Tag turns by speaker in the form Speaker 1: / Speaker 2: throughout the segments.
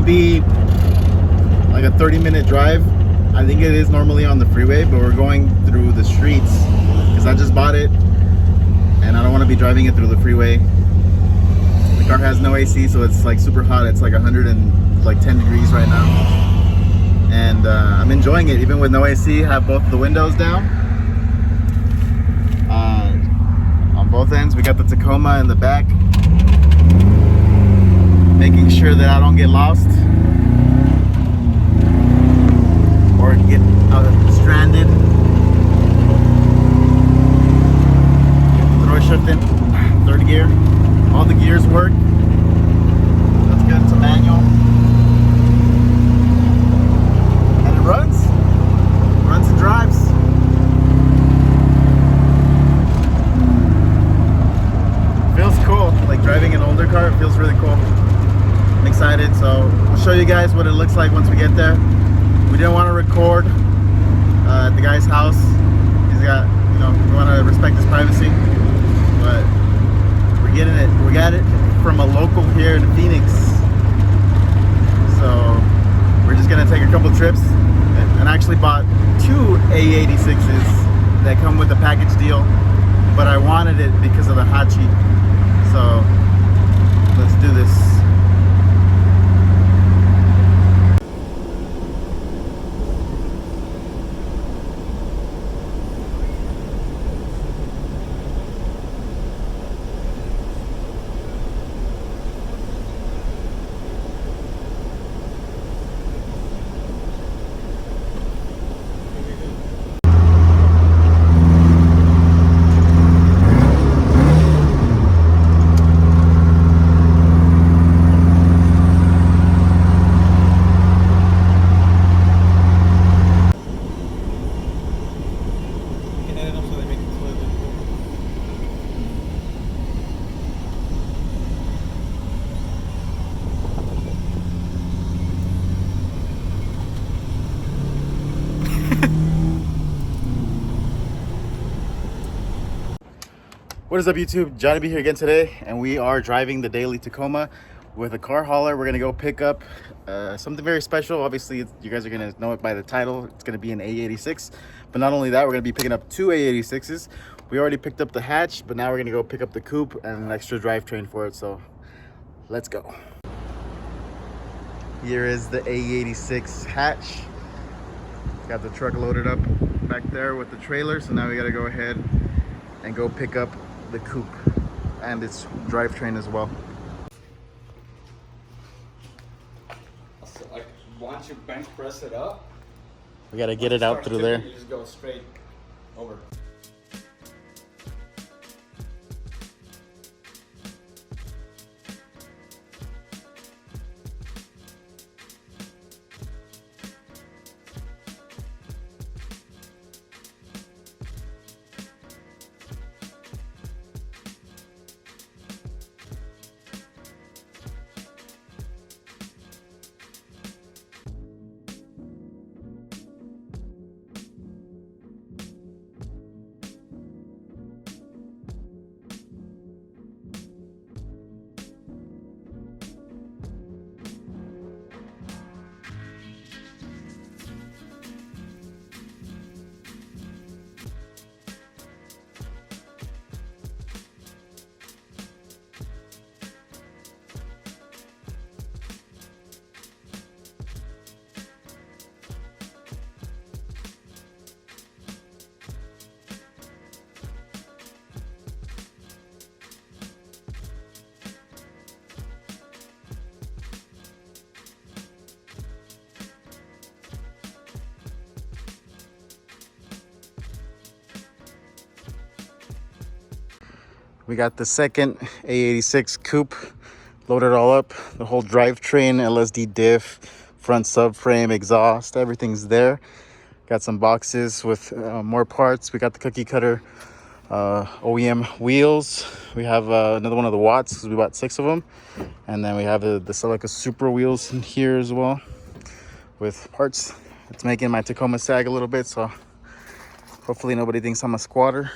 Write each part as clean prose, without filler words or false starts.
Speaker 1: be like a 30-minute drive. I think it is normally on the freeway, but we're going through the streets because I just bought it and I don't want to be driving it through the freeway. The car has no AC, so it's like super hot. It's like 110 degrees right now, and I'm enjoying it even with no AC. Have both the windows down. On both ends, we got the Tacoma in the back, making sure that I don't get lost or get stranded. Throw shifting, third gear. All the gears work. That's good. It's a manual. And it runs. Runs and drives. Feels cool. Like driving an older car, it feels really cool. I'm excited. So I'll show you guys what it looks like once we get there. We didn't want to record at the guy's house. He's got, you know, we want to respect his privacy. But getting it, we got it from a local here in Phoenix, so we're just gonna take a couple trips, and I actually bought 2 AE86s that come with a package deal, but I wanted it because of the Hachi. So let's do this. What is up, YouTube? Johnny B here again today, and we are driving the daily Tacoma with a car hauler. We're gonna go pick up something very special. Obviously, you guys are gonna know it by the title. It's gonna be an AE86, but not only that, we're gonna be picking up 2 AE86s. We already picked up the hatch, but now we're gonna go pick up the coupe and an extra drivetrain for it. So let's go. Here is the AE86 hatch. Got the truck loaded up back there with the trailer. So now we gotta go ahead and go pick up the coupe and its drivetrain as well.
Speaker 2: So, like, once you bench press it up,
Speaker 1: we gotta get it out through there.
Speaker 2: You just go straight over.
Speaker 1: We got the second AE86 coupe loaded all up. The whole drivetrain, LSD diff, front subframe, exhaust, everything's there. Got some boxes with more parts. We got the cookie cutter OEM wheels. We have another one of the Watts because we bought 6 of them. And then we have the Celica Supra wheels in here as well with parts. It's making my Tacoma sag a little bit, so hopefully nobody thinks I'm a squatter.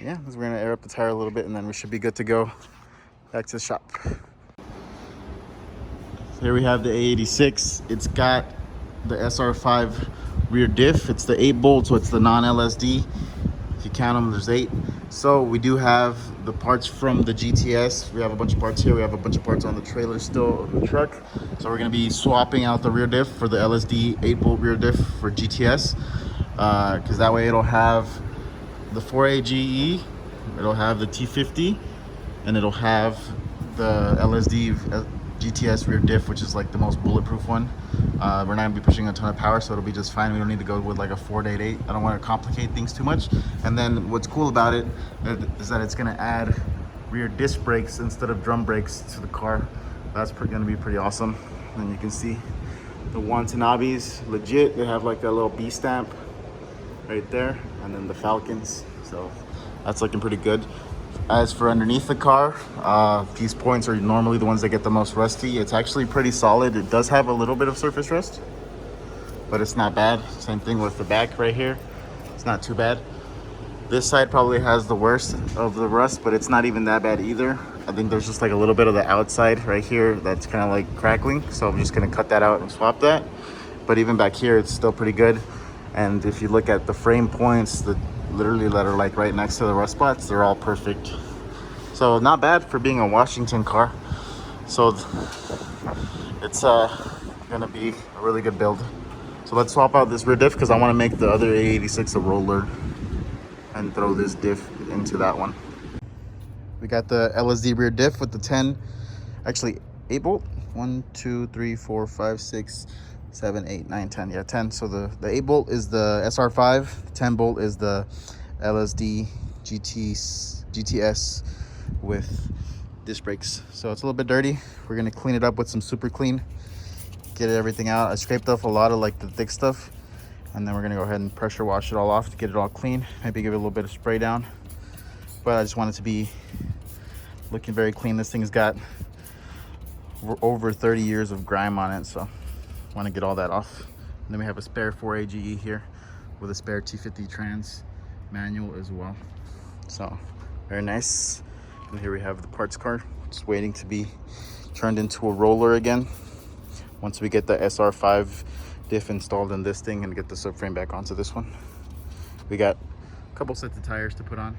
Speaker 1: Yeah, we're gonna air up the tire a little bit and then we should be good to go back to the shop. Here we have the A86. It's got the SR5 rear diff. It's the 8 bolt, so it's the non-LSD. If you count them, there's 8. So we do have the parts from the GTS. We have a bunch of parts here. We have a bunch of parts on the trailer still of the truck. So we're gonna be swapping out the rear diff for the LSD 8 bolt rear diff for GTS. Because that way it'll have the 4AGE, it'll have the T50, and it'll have the LSD GTS rear diff, which is like the most bulletproof one. We're not gonna be pushing a ton of power, so it'll be just fine. We don't need to go with like a 488. I don't want to complicate things too much. And then what's cool about it is that it's gonna add rear disc brakes instead of drum brakes to the car. That's gonna be pretty awesome. And you can see the Watanabes, legit. They have like a little B stamp right there, and then the Falcons. So that's looking pretty good. As for underneath the car, these points are normally the ones that get the most rusty. It's actually pretty solid. It does have a little bit of surface rust, but it's not bad. Same thing with the back right here. It's not too bad. This side probably has the worst of the rust, but it's not even that bad either. I think there's just like a little bit of the outside right here that's kind of like crackling. So I'm just gonna cut that out and swap that. But even back here, it's still pretty good. And if you look at the frame points, literally that are like right next to the rust spots, they're all perfect. So not bad for being a Washington car. So it's gonna be a really good build. So let's swap out this rear diff because I want to make the other A86 a roller and throw this diff into that one. We got the LSD rear diff with the 10, actually 8 bolt. 1, 2, 3, 4, 5, 6, 7, 8, 9, 10. Yeah, 10. So the 8 bolt is the SR5, the 10 bolt is the LSD GTS with disc brakes. So it's a little bit dirty. We're gonna clean it up with some super clean, get everything out. I scraped off a lot of like the thick stuff, and then we're gonna go ahead and pressure wash it all off to get it all clean. Maybe give it a little bit of spray down, but I just want it to be looking very clean. This thing's got over 30 years of grime on it, so I want to get all that off. And then we have a spare 4AGE here with a spare T50 trans manual as well. So very nice. And here we have the parts car, just waiting to be turned into a roller again once we get the SR5 diff installed in this thing and get the subframe back onto this one. We got a couple sets of tires to put on.